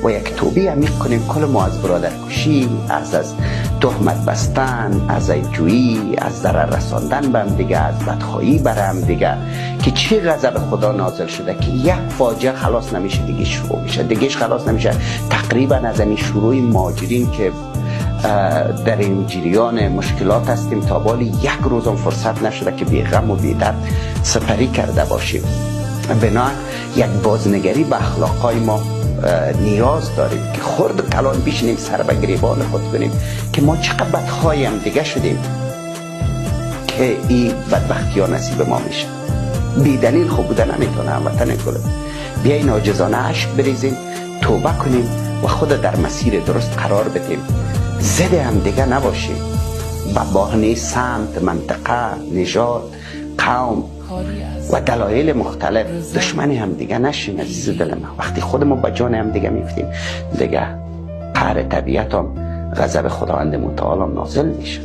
و یک توبه عمیق کنیم. کل ما از برادر کشی، از تهمت بستن، از عیبجویی، از ضرر رساندن به هم دیگه، از بدخواهی بر هم دیگه، که چه غضب خدا نازل شده که یک فاجعه خلاص نمیشه دیگه شروع میشه، دیگهش خلاص نمیشه. تقریبا از این شروع مهاجرین که در این جریان مشکلات هستیم تا بالی یک روزم فرصت نشده که بی غم و بی درد سپری کرده باشیم. بنا یک بازنگری به اخلاقای ما نیاز داریم که خرد کلان بشینیم سر به گریبان خود کنیم که ما چقدر بدخواهی هم دیگه شدیم که این بدبختی ها نصیب ما میشه. بی دلیل خوب بوده نمیتونه هموطن گلم. بیاین عاجزانه اشک بریزیم، توبه کنیم و خود در مسیر درست قرار بدیم. ضد هم دیگه نباشیم، به بهانه سمت، منطقه، نژاد، قوم و دلایل مختلف دشمن هم دیگه نشیم. عزیز دل من، وقتی خودمون به جان هم دیگه میفتیم دیگه قهر طبیعت هم، غضب خداوند متعال هم نازل میشه.